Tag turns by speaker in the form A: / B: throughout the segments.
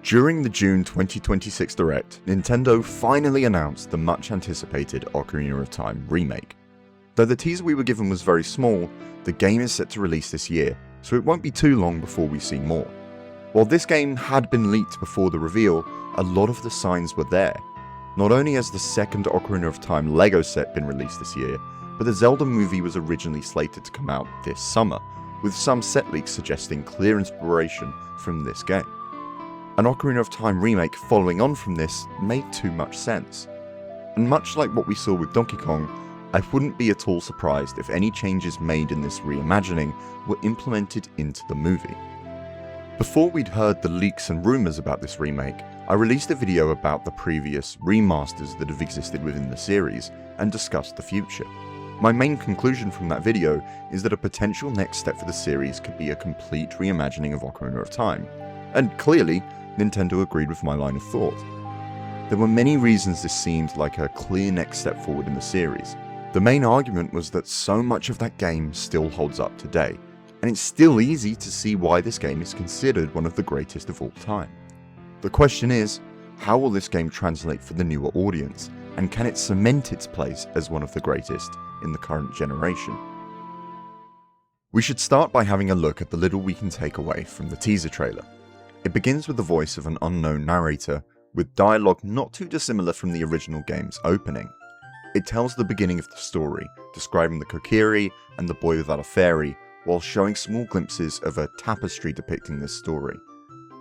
A: During the June 2026 Direct, Nintendo finally announced the much anticipated Ocarina of Time remake. Though the teaser we were given was very small, the game is set to release this year, so it won't be too long before we see more. While this game had been leaked before the reveal, a lot of the signs were there. Not only has the second Ocarina of Time LEGO set been released this year, but the Zelda movie was originally slated to come out this summer, with some set leaks suggesting clear inspiration from this game. An Ocarina of Time remake following on from this made too much sense. And much like what we saw with Donkey Kong, I wouldn't be at all surprised if any changes made in this reimagining were implemented into the movie. Before we'd heard the leaks and rumours about this remake, I released a video about the previous remasters that have existed within the series and discussed the future. My main conclusion from that video is that a potential next step for the series could be a complete reimagining of Ocarina of Time, and clearly, Nintendo agreed with my line of thought. There were many reasons this seemed like a clear next step forward in the series. The main argument was that so much of that game still holds up today, and it's still easy to see why this game is considered one of the greatest of all time. The question is, how will this game translate for the newer audience, and can it cement its place as one of the greatest in the current generation? We should start by having a look at the little we can take away from the teaser trailer. It begins with the voice of an unknown narrator, with dialogue not too dissimilar from the original game's opening. It tells the beginning of the story, describing the Kokiri and the boy without a fairy, while showing small glimpses of a tapestry depicting this story.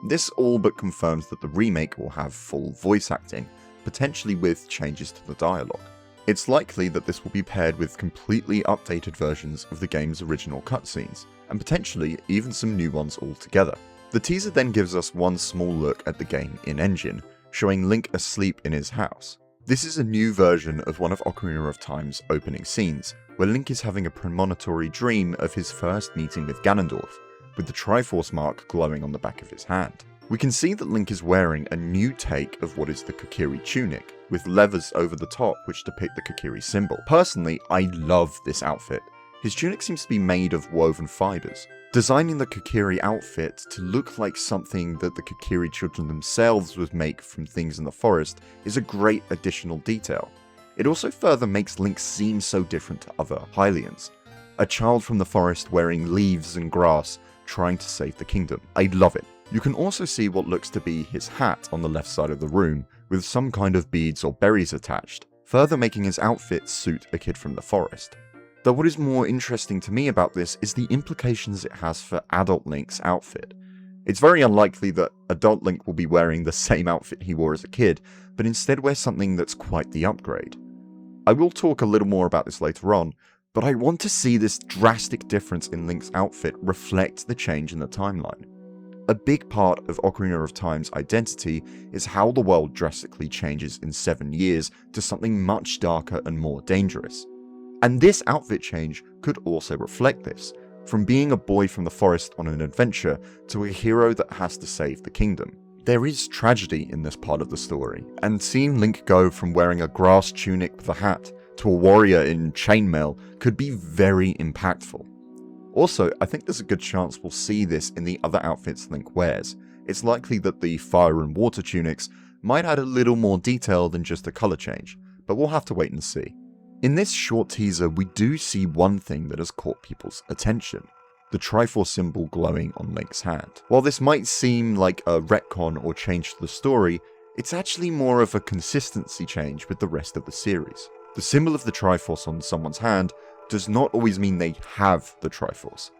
A: This all but confirms that the remake will have full voice acting, potentially with changes to the dialogue. It's likely that this will be paired with completely updated versions of the game's original cutscenes, and potentially even some new ones altogether. The teaser then gives us one small look at the game in-engine, showing Link asleep in his house. This is a new version of one of Ocarina of Time's opening scenes, where Link is having a premonitory dream of his first meeting with Ganondorf, with the Triforce mark glowing on the back of his hand. We can see that Link is wearing a new take of what is the Kokiri tunic, with levers over the top which depict the Kokiri symbol. Personally, I love this outfit. His tunic seems to be made of woven fibers. Designing the Kokiri outfit to look like something that the Kokiri children themselves would make from things in the forest is a great additional detail. It also further makes Link seem so different to other Hylians. A child from the forest wearing leaves and grass, trying to save the kingdom. I love it. You can also see what looks to be his hat on the left side of the room, with some kind of beads or berries attached, further making his outfit suit a kid from the forest. Though what is more interesting to me about this is the implications it has for adult Link's outfit. It's very unlikely that adult Link will be wearing the same outfit he wore as a kid, but instead wear something that's quite the upgrade. I will talk a little more about this later on, but I want to see this drastic difference in Link's outfit reflect the change in the timeline. A big part of Ocarina of Time's identity is how the world drastically changes in 7 years to something much darker and more dangerous. And this outfit change could also reflect this, from being a boy from the forest on an adventure to a hero that has to save the kingdom. There is tragedy in this part of the story, and seeing Link go from wearing a grass tunic with a hat to a warrior in chainmail could be very impactful. Also, I think there's a good chance we'll see this in the other outfits Link wears. It's likely that the fire and water tunics might add a little more detail than just a colour change, but we'll have to wait and see. In this short teaser, we do see one thing that has caught people's attention: the Triforce symbol glowing on Link's hand. While this might seem like a retcon or change to the story, it's actually more of a consistency change with the rest of the series. The symbol of the Triforce on someone's hand does not always mean they have the Triforce.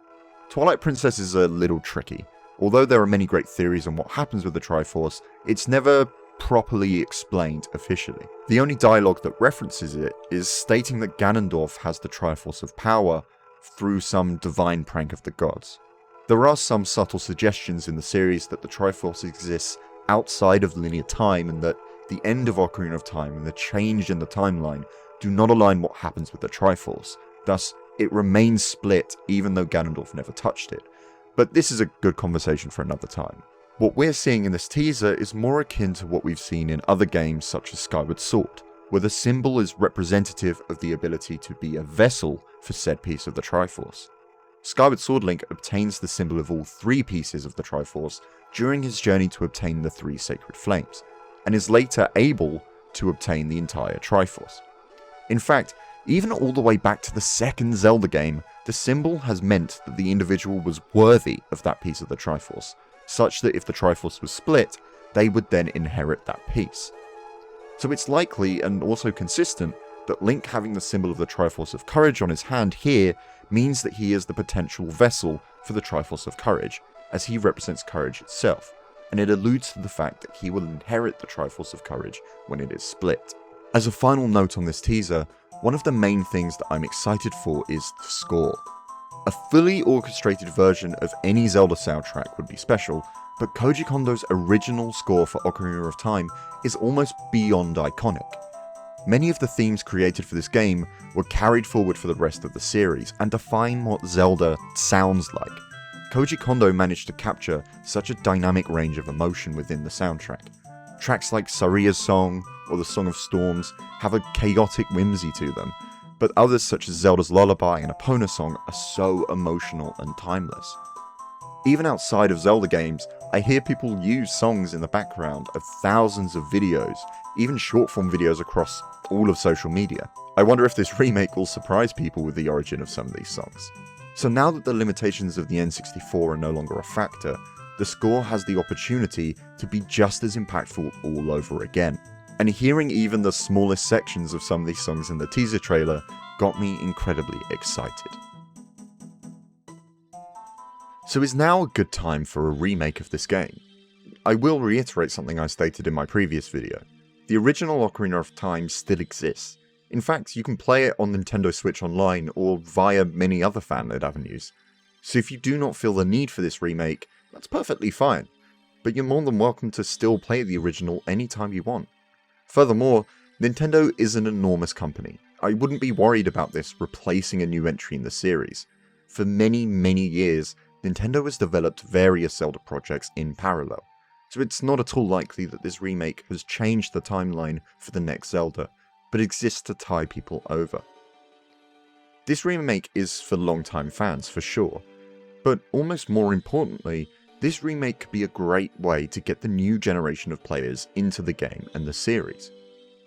A: Twilight Princess is a little tricky. Although there are many great theories on what happens with the Triforce, it's never properly explained officially. The only dialogue that references it is stating that Ganondorf has the Triforce of Power through some divine prank of the gods. There are some subtle suggestions in the series that the Triforce exists outside of linear time, and that the end of Ocarina of Time and the change in the timeline do not align what happens with the Triforce. Thus, it remains split even though Ganondorf never touched it. But this is a good conversation for another time. What we're seeing in this teaser is more akin to what we've seen in other games such as Skyward Sword, where the symbol is representative of the ability to be a vessel for said piece of the Triforce. Skyward Sword Link obtains the symbol of all 3 pieces of the Triforce during his journey to obtain the 3 sacred flames, and is later able to obtain the entire Triforce. In fact, even all the way back to the second Zelda game, the symbol has meant that the individual was worthy of that piece of the Triforce, such that if the Triforce was split, they would then inherit that piece. So it's likely, and also consistent, that Link having the symbol of the Triforce of Courage on his hand here means that he is the potential vessel for the Triforce of Courage, as he represents courage itself, and it alludes to the fact that he will inherit the Triforce of Courage when it is split. As a final note on this teaser, one of the main things that I'm excited for is the score. A fully orchestrated version of any Zelda soundtrack would be special, but Koji Kondo's original score for Ocarina of Time is almost beyond iconic. Many of the themes created for this game were carried forward for the rest of the series and define what Zelda sounds like. Koji Kondo managed to capture such a dynamic range of emotion within the soundtrack. Tracks like Saria's Song or the Song of Storms have a chaotic whimsy to them, but others such as Zelda's Lullaby and Epona Song are so emotional and timeless. Even outside of Zelda games, I hear people use songs in the background of thousands of videos, even short-form videos across all of social media. I wonder if this remake will surprise people with the origin of some of these songs. So now that the limitations of the N64 are no longer a factor, the score has the opportunity to be just as impactful all over again. And hearing even the smallest sections of some of these songs in the teaser trailer got me incredibly excited. So is now a good time for a remake of this game? I will reiterate something I stated in my previous video. The original Ocarina of Time still exists. In fact, you can play it on Nintendo Switch Online or via many other fan-led avenues. So if you do not feel the need for this remake, that's perfectly fine. But you're more than welcome to still play the original anytime you want. Furthermore, Nintendo is an enormous company. I wouldn't be worried about this replacing a new entry in the series. For many years, Nintendo has developed various Zelda projects in parallel, so it's not at all likely that this remake has changed the timeline for the next Zelda, but exists to tie people over. This remake is for longtime fans for sure, but almost more importantly, this remake could be a great way to get the new generation of players into the game and the series.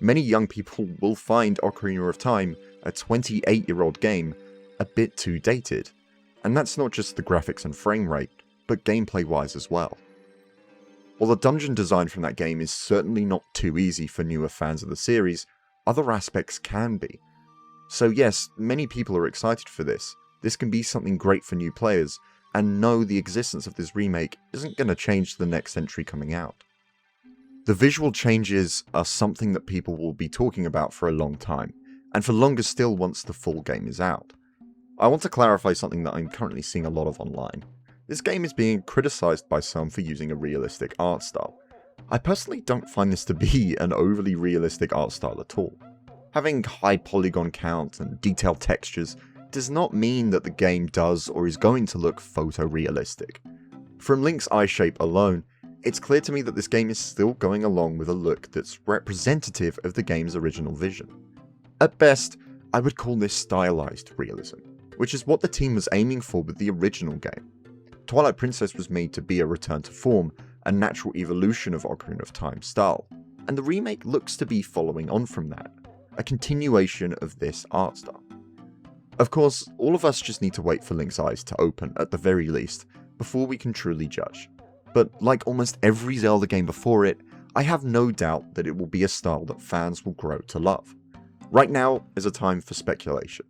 A: Many young people will find Ocarina of Time, a 28-year-old game, a bit too dated. And that's not just the graphics and frame rate, but gameplay-wise as well. While the dungeon design from that game is certainly not too easy for newer fans of the series, other aspects can be. So yes, many people are excited for this. This can be something great for new players, and no, the existence of this remake isn't going to change the next entry coming out. The visual changes are something that people will be talking about for a long time, and for longer still once the full game is out. I want to clarify something that I'm currently seeing a lot of online. This game is being criticized by some for using a realistic art style. I personally don't find this to be an overly realistic art style at all. Having high polygon count and detailed textures does not mean that the game does or is going to look photorealistic. From Link's eye shape alone, it's clear to me that this game is still going along with a look that's representative of the game's original vision. At best, I would call this stylized realism, which is what the team was aiming for with the original game. Twilight Princess was made to be a return to form, a natural evolution of Ocarina of Time style, and the remake looks to be following on from that, a continuation of this art style. Of course, all of us just need to wait for Link's eyes to open, at the very least, before we can truly judge. But like almost every Zelda game before it, I have no doubt that it will be a style that fans will grow to love. Right now is a time for speculation.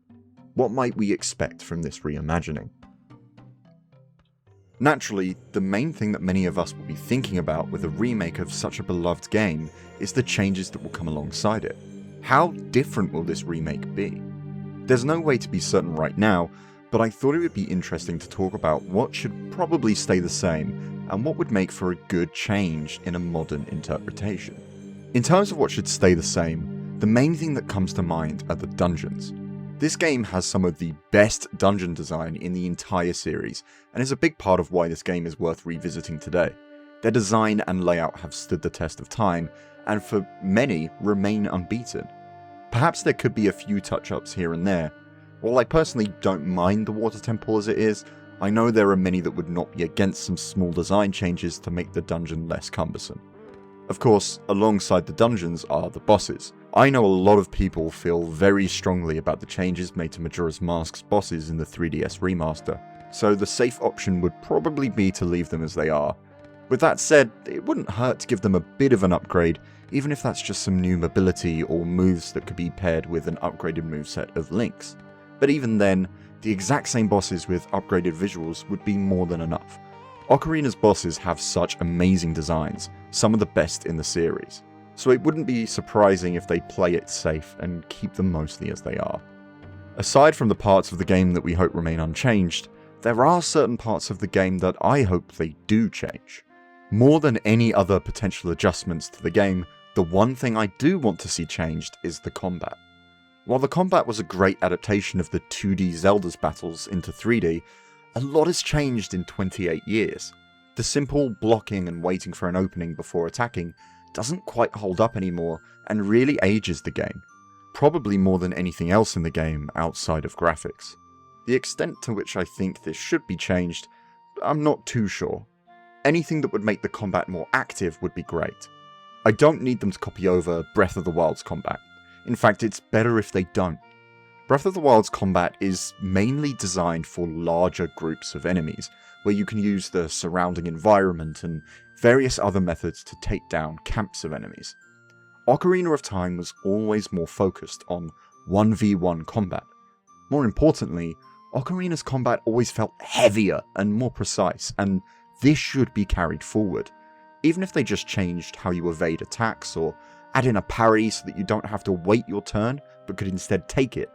A: What might we expect from this reimagining? Naturally, the main thing that many of us will be thinking about with a remake of such a beloved game is the changes that will come alongside it. How different will this remake be? There's no way to be certain right now, but I thought it would be interesting to talk about what should probably stay the same and what would make for a good change in a modern interpretation. In terms of what should stay the same, the main thing that comes to mind are the dungeons. This game has some of the best dungeon design in the entire series, and is a big part of why this game is worth revisiting today. Their design and layout have stood the test of time, and for many, remain unbeaten. Perhaps there could be a few touch-ups here and there. While I personally don't mind the water temple as it is, I know there are many that would not be against some small design changes to make the dungeon less cumbersome. Of course, alongside the dungeons are the bosses. I know a lot of people feel very strongly about the changes made to Majora's Mask's bosses in the 3DS remaster, so the safe option would probably be to leave them as they are. With that said, it wouldn't hurt to give them a bit of an upgrade, even if that's just some new mobility or moves that could be paired with an upgraded moveset of Link's. But even then, the exact same bosses with upgraded visuals would be more than enough. Ocarina's bosses have such amazing designs, some of the best in the series, so it wouldn't be surprising if they play it safe and keep them mostly as they are. Aside from the parts of the game that we hope remain unchanged, there are certain parts of the game that I hope they do change. More than any other potential adjustments to the game, the one thing I do want to see changed is the combat. While the combat was a great adaptation of the 2D Zelda's battles into 3D, a lot has changed in 28 years. The simple blocking and waiting for an opening before attacking doesn't quite hold up anymore and really ages the game, probably more than anything else in the game outside of graphics. The extent to which I think this should be changed, I'm not too sure. Anything that would make the combat more active would be great. I don't need them to copy over Breath of the Wild's combat. In fact, it's better if they don't. Breath of the Wild's combat is mainly designed for larger groups of enemies, where you can use the surrounding environment and various other methods to take down camps of enemies. Ocarina of Time was always more focused on 1v1 combat. More importantly, Ocarina's combat always felt heavier and more precise, and this should be carried forward. Even if they just changed how you evade attacks or add in a parry so that you don't have to wait your turn, but could instead take it,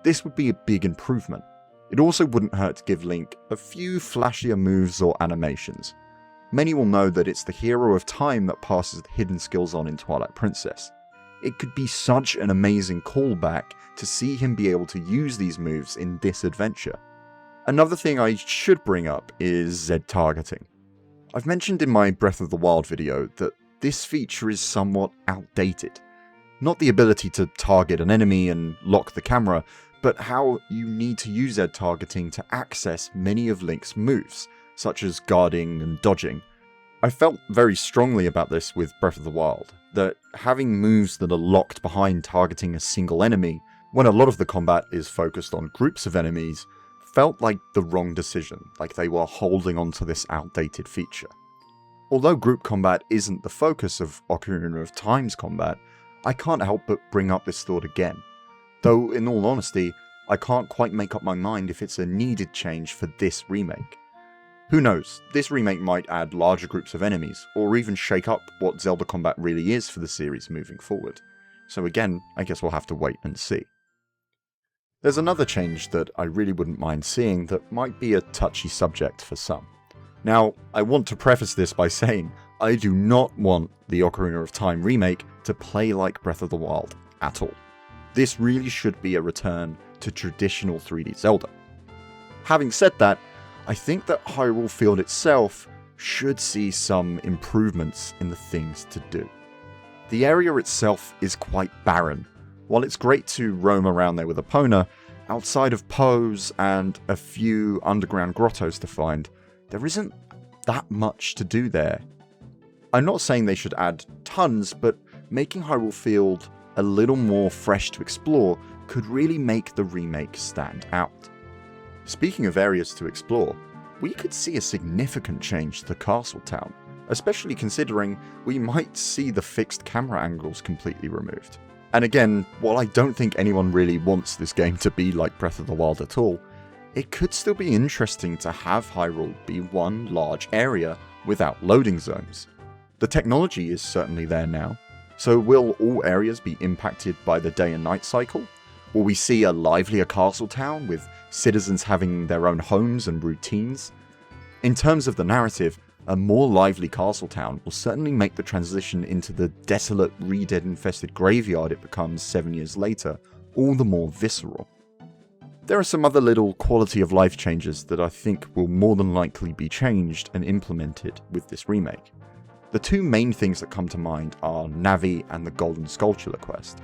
A: this would be a big improvement. It also wouldn't hurt to give Link a few flashier moves or animations. Many will know that it's the hero of time that passes the hidden skills on in Twilight Princess. It could be such an amazing callback to see him be able to use these moves in this adventure. Another thing I should bring up is Z targeting. I've mentioned in my Breath of the Wild video that this feature is somewhat outdated. Not the ability to target an enemy and lock the camera, but how you need to use Z targeting to access many of Link's moves, such as guarding and dodging. I felt very strongly about this with Breath of the Wild, that having moves that are locked behind targeting a single enemy, when a lot of the combat is focused on groups of enemies, felt like the wrong decision, like they were holding onto this outdated feature. Although group combat isn't the focus of Ocarina of Time's combat, I can't help but bring up this thought again. Though, in all honesty, I can't quite make up my mind if it's a needed change for this remake. Who knows, this remake might add larger groups of enemies, or even shake up what Zelda combat really is for the series moving forward. So again, I guess we'll have to wait and see. There's another change that I really wouldn't mind seeing that might be a touchy subject for some. Now, I want to preface this by saying, I do not want the Ocarina of Time remake to play like Breath of the Wild at all. This really should be a return to traditional 3D Zelda. Having said that, I think that Hyrule Field itself should see some improvements in the things to do. The area itself is quite barren. While it's great to roam around there with Epona, outside of Poes and a few underground grottos to find, there isn't that much to do there. I'm not saying they should add tons, but making Hyrule Field a little more fresh to explore could really make the remake stand out. Speaking of areas to explore, we could see a significant change to Castle Town, especially considering we might see the fixed camera angles completely removed. And again, while I don't think anyone really wants this game to be like Breath of the Wild at all, it could still be interesting to have Hyrule be one large area without loading zones. The technology is certainly there now, so will all areas be impacted by the day and night cycle? Will we see a livelier castle town with citizens having their own homes and routines? In terms of the narrative, a more lively castle town will certainly make the transition into the desolate, re-dead-infested graveyard it becomes 7 years later all the more visceral. There are some other little quality of life changes that I think will more than likely be changed and implemented with this remake. The two main things that come to mind are Navi and the Golden Skulltula quest.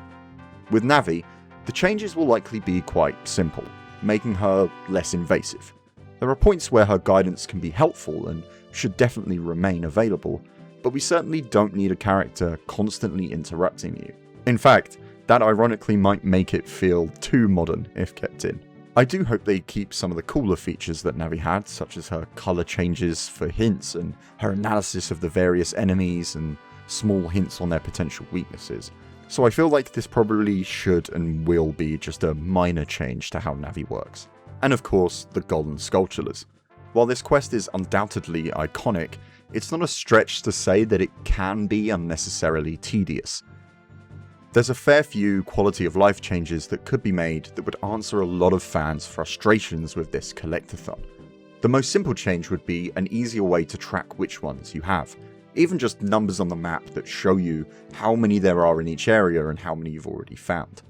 A: With Navi, the changes will likely be quite simple, making her less invasive. There are points where her guidance can be helpful and should definitely remain available, but we certainly don't need a character constantly interrupting you. In fact, that ironically might make it feel too modern if kept in. I do hope they keep some of the cooler features that Navi had, such as her colour changes for hints and her analysis of the various enemies and small hints on their potential weaknesses. So I feel like this probably should and will be just a minor change to how Navi works. And of course, the Golden Skulltulas. While this quest is undoubtedly iconic, it's not a stretch to say that it can be unnecessarily tedious. There's a fair few quality of life changes that could be made that would answer a lot of fans' frustrations with this collectathon. The most simple change would be an easier way to track which ones you have, even just numbers on the map that show you how many there are in each area and how many you've already found.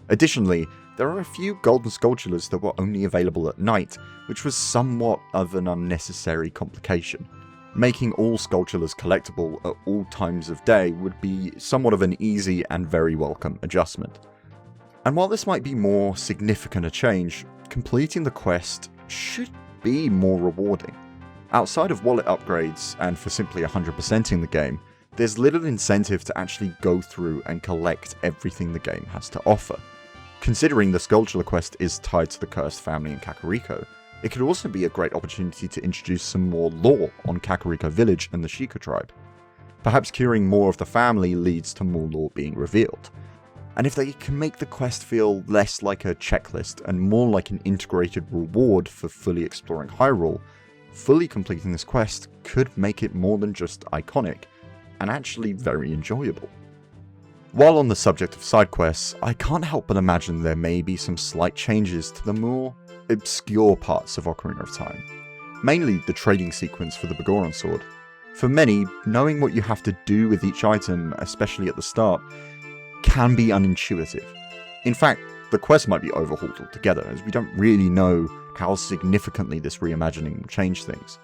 A: Additionally, there are a few Golden Skulltulas that were only available at night, which was somewhat of an unnecessary complication. Making all Skulltulas collectible at all times of day would be somewhat of an easy and very welcome adjustment. And while this might be more significant a change, completing the quest should be more rewarding. Outside of wallet upgrades and for simply 100%ing the game, there's little incentive to actually go through and collect everything the game has to offer. Considering the Skulltula quest is tied to the Cursed family in Kakariko, it could also be a great opportunity to introduce some more lore on Kakariko Village and the Sheikah tribe. Perhaps curing more of the family leads to more lore being revealed. And if they can make the quest feel less like a checklist and more like an integrated reward for fully exploring Hyrule, fully completing this quest could make it more than just iconic, and actually very enjoyable. While on the subject of side quests, I can't help but imagine there may be some slight changes to the more obscure parts of Ocarina of Time, mainly the trading sequence for the Begoron sword. For many, knowing what you have to do with each item, especially at the start, can be unintuitive. In fact, the quest might be overhauled altogether, as we don't really know how significantly this reimagining will change things.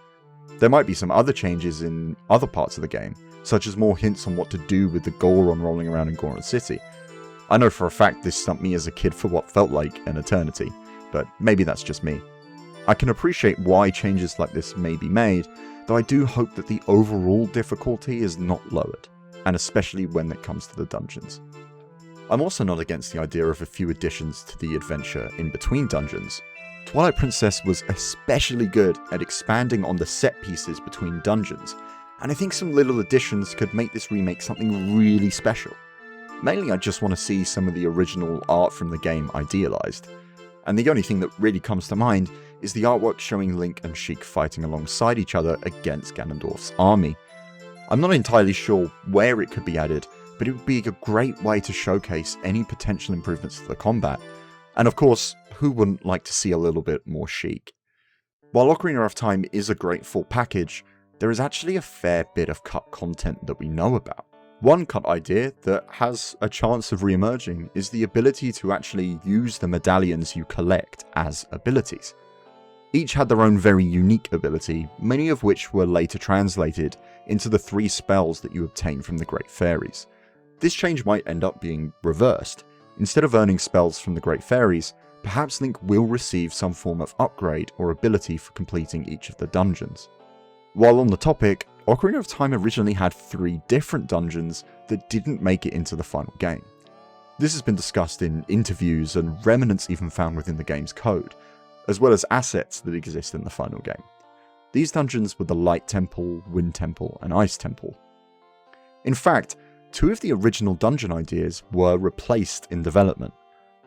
A: There might be some other changes in other parts of the game, such as more hints on what to do with the Goron rolling around in Goron City. I know for a fact this stumped me as a kid for what felt like an eternity, but maybe that's just me. I can appreciate why changes like this may be made, though I do hope that the overall difficulty is not lowered, and especially when it comes to the dungeons. I'm also not against the idea of a few additions to the adventure in between dungeons. Twilight Princess was especially good at expanding on the set pieces between dungeons, and I think some little additions could make this remake something really special. Mainly I just want to see some of the original art from the game idealized, and the only thing that really comes to mind is the artwork showing Link and Sheik fighting alongside each other against Ganondorf's army. I'm not entirely sure where it could be added, but it would be a great way to showcase any potential improvements to the combat, and of course, who wouldn't like to see a little bit more Sheik? While Ocarina of Time is a great full package, there is actually a fair bit of cut content that we know about. One cut idea that has a chance of re-emerging is the ability to actually use the medallions you collect as abilities. Each had their own very unique ability, many of which were later translated into the 3 spells that you obtain from the Great Fairies. This change might end up being reversed. Instead of earning spells from the Great Fairies, perhaps Link will receive some form of upgrade or ability for completing each of the dungeons. While on the topic, Ocarina of Time originally had 3 different dungeons that didn't make it into the final game. This has been discussed in interviews and remnants even found within the game's code, as well as assets that exist in the final game. These dungeons were the Light Temple, Wind Temple, and Ice Temple. In fact, 2 of the original dungeon ideas were replaced in development.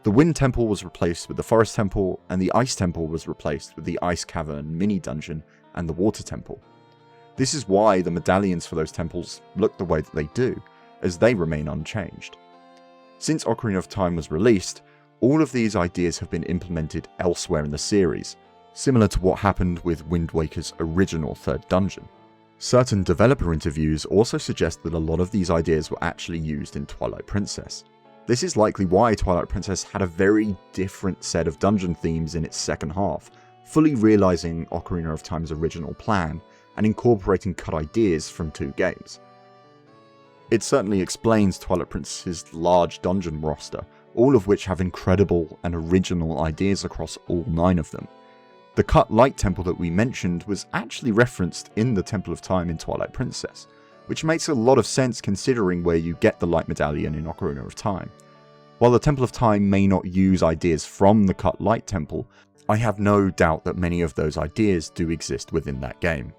A: The Wind Temple was replaced with the Forest Temple, and the Ice Temple was replaced with the Ice Cavern mini-dungeon and the Water Temple. This is why the medallions for those temples look the way that they do, as they remain unchanged. Since Ocarina of Time was released, all of these ideas have been implemented elsewhere in the series, similar to what happened with Wind Waker's original 3rd dungeon. Certain developer interviews also suggest that a lot of these ideas were actually used in Twilight Princess. This is likely why Twilight Princess had a very different set of dungeon themes in its second half, fully realizing Ocarina of Time's original plan and incorporating cut ideas from 2 games. It certainly explains Twilight Princess's large dungeon roster, all of which have incredible and original ideas across all 9 of them. The cut light temple that we mentioned was actually referenced in the Temple of Time in Twilight Princess, which makes a lot of sense considering where you get the light medallion in Ocarina of Time. While the Temple of Time may not use ideas from the cut light temple, I have no doubt that many of those ideas do exist within that game.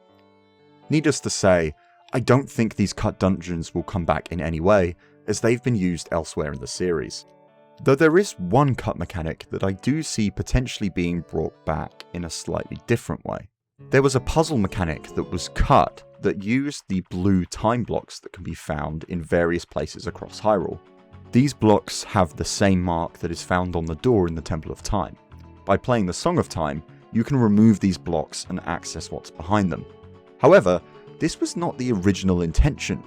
A: Needless to say, I don't think these cut dungeons will come back in any way, as they've been used elsewhere in the series. Though there is one cut mechanic that I do see potentially being brought back in a slightly different way. There was a puzzle mechanic that was cut that used the blue time blocks that can be found in various places across Hyrule. These blocks have the same mark that is found on the door in the Temple of Time. By playing the Song of Time, you can remove these blocks and access what's behind them. However, this was not the original intention.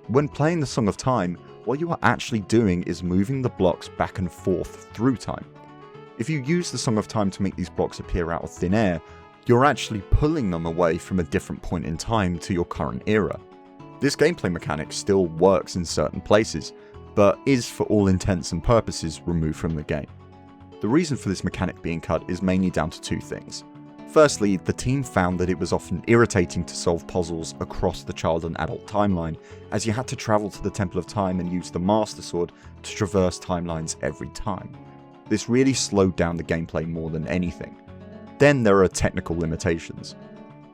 A: When playing the Song of Time, what you are actually doing is moving the blocks back and forth through time. If you use the Song of Time to make these blocks appear out of thin air, you're actually pulling them away from a different point in time to your current era. This gameplay mechanic still works in certain places, but is for all intents and purposes removed from the game. The reason for this mechanic being cut is mainly down to two things. Firstly, the team found that it was often irritating to solve puzzles across the child and adult timeline, as you had to travel to the Temple of Time and use the Master Sword to traverse timelines every time. This really slowed down the gameplay more than anything. Then there are technical limitations.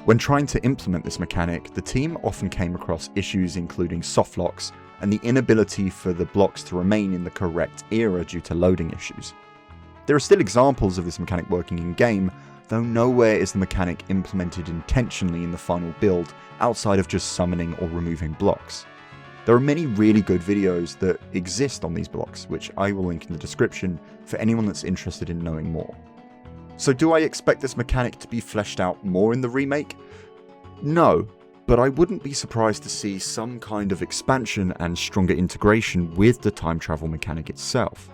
A: When trying to implement this mechanic, the team often came across issues including softlocks and the inability for the blocks to remain in the correct era due to loading issues. There are still examples of this mechanic working in-game, though nowhere is the mechanic implemented intentionally in the final build outside of just summoning or removing blocks. There are many really good videos that exist on these blocks, which I will link in the description for anyone that's interested in knowing more. So do I expect this mechanic to be fleshed out more in the remake? No, but I wouldn't be surprised to see some kind of expansion and stronger integration with the time travel mechanic itself.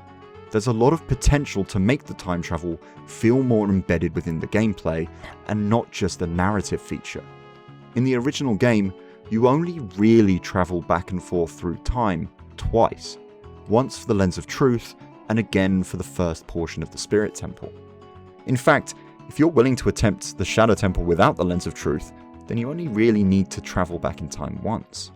A: There's a lot of potential to make the time travel feel more embedded within the gameplay and not just a narrative feature. In the original game, you only really travel back and forth through time twice, once for the Lens of Truth and again for the first portion of the Spirit Temple. In fact, if you're willing to attempt the Shadow Temple without the Lens of Truth, then you only really need to travel back in time once.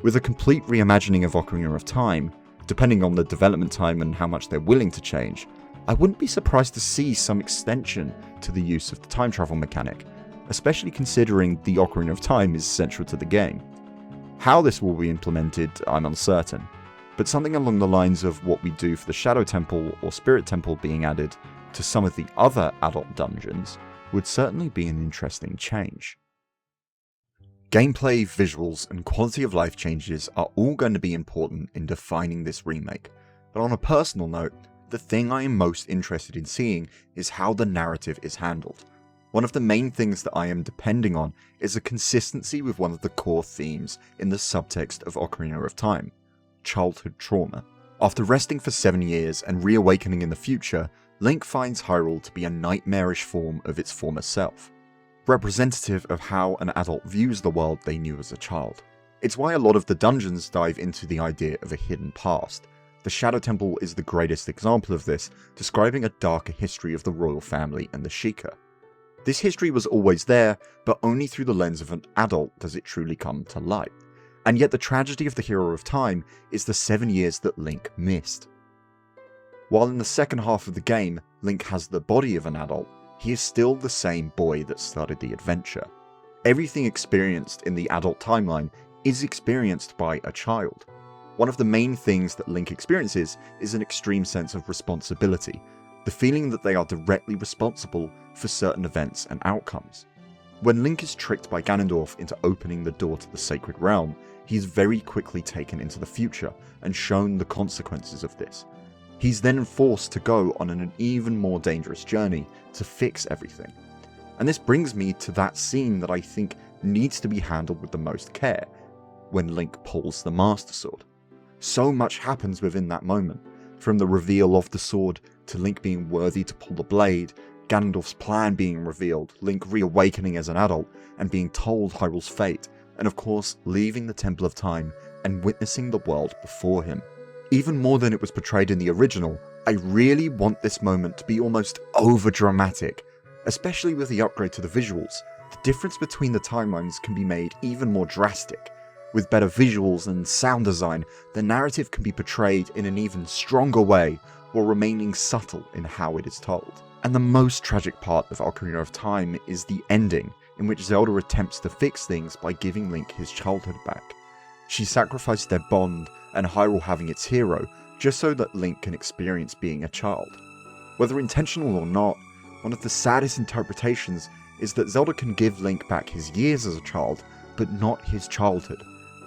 A: With a complete reimagining of Ocarina of Time, depending on the development time and how much they're willing to change, I wouldn't be surprised to see some extension to the use of the time travel mechanic, especially considering the Ocarina of Time is central to the game. How this will be implemented, I'm uncertain, but something along the lines of what we do for the Shadow Temple or Spirit Temple being added to some of the other adult dungeons would certainly be an interesting change. Gameplay, visuals, and quality of life changes are all going to be important in defining this remake, but on a personal note, the thing I am most interested in seeing is how the narrative is handled. One of the main things that I am depending on is a consistency with one of the core themes in the subtext of Ocarina of Time: childhood trauma. After resting for 7 years and reawakening in the future, Link finds Hyrule to be a nightmarish form of its former self, representative of how an adult views the world they knew as a child. It's why a lot of the dungeons dive into the idea of a hidden past. The Shadow Temple is the greatest example of this, describing a darker history of the royal family and the Sheikah. This history was always there, but only through the lens of an adult does it truly come to light. And yet the tragedy of the Hero of Time is the 7 years that Link missed. While in the second half of the game, Link has the body of an adult, he is still the same boy that started the adventure. Everything experienced in the adult timeline is experienced by a child. One of the main things that Link experiences is an extreme sense of responsibility, the feeling that they are directly responsible for certain events and outcomes. When Link is tricked by Ganondorf into opening the door to the Sacred Realm, he is very quickly taken into the future and shown the consequences of this. He's then forced to go on an even more dangerous journey to fix everything. And this brings me to that scene that I think needs to be handled with the most care, when Link pulls the Master Sword. So much happens within that moment, from the reveal of the sword to Link being worthy to pull the blade, Ganondorf's plan being revealed, Link reawakening as an adult and being told Hyrule's fate, and of course leaving the Temple of Time and witnessing the world before him. Even more than it was portrayed in the original, I really want this moment to be almost over-dramatic, Especially with the upgrade to the visuals, the difference between the timelines can be made even more drastic. With better visuals and sound design, the narrative can be portrayed in an even stronger way while remaining subtle in how it is told. And the most tragic part of Ocarina of Time is the ending, in which Zelda attempts to fix things by giving Link his childhood back. She sacrificed their bond and Hyrule having its hero just so that Link can experience being a child. Whether intentional or not, one of the saddest interpretations is that Zelda can give Link back his years as a child, but not his childhood.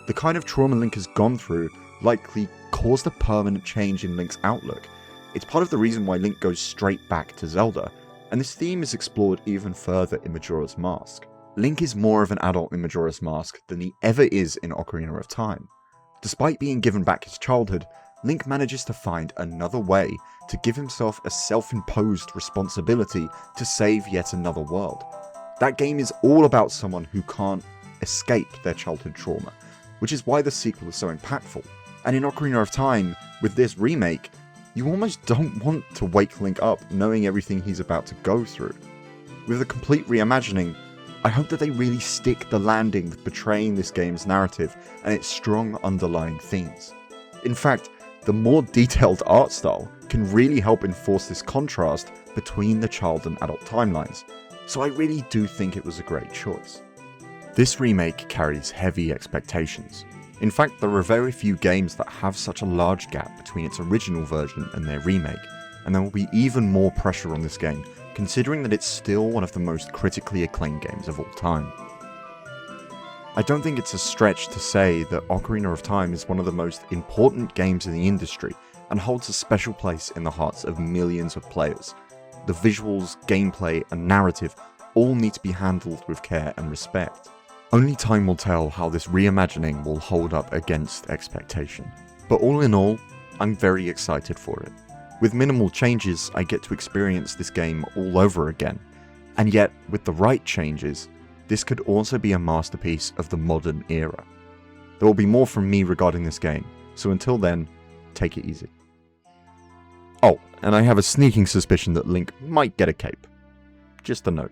A: The kind of trauma Link has gone through likely caused a permanent change in Link's outlook. It's part of the reason why Link goes straight back to Zelda, and this theme is explored even further in Majora's Mask. Link is more of an adult in Majora's Mask than he ever is in Ocarina of Time. Despite being given back his childhood, Link manages to find another way to give himself a self-imposed responsibility to save yet another world. That game is all about someone who can't escape their childhood trauma, which is why the sequel is so impactful. And in Ocarina of Time, with this remake, you almost don't want to wake Link up knowing everything he's about to go through. With a complete reimagining, I hope that they really stick the landing with portraying this game's narrative and its strong underlying themes. In fact, the more detailed art style can really help enforce this contrast between the child and adult timelines, so I really do think it was a great choice. This remake carries heavy expectations. In fact, there are very few games that have such a large gap between its original version and their remake, and there will be even more pressure on this game, considering that it's still one of the most critically acclaimed games of all time. I don't think it's a stretch to say that Ocarina of Time is one of the most important games in the industry, and holds a special place in the hearts of millions of players. The visuals, gameplay, and narrative all need to be handled with care and respect. Only time will tell how this reimagining will hold up against expectation. But all in all, I'm very excited for it. With minimal changes, I get to experience this game all over again. And yet, with the right changes, this could also be a masterpiece of the modern era. There will be more from me regarding this game, so until then, take it easy. Oh, and I have a sneaking suspicion that Link might get a cape. Just a note.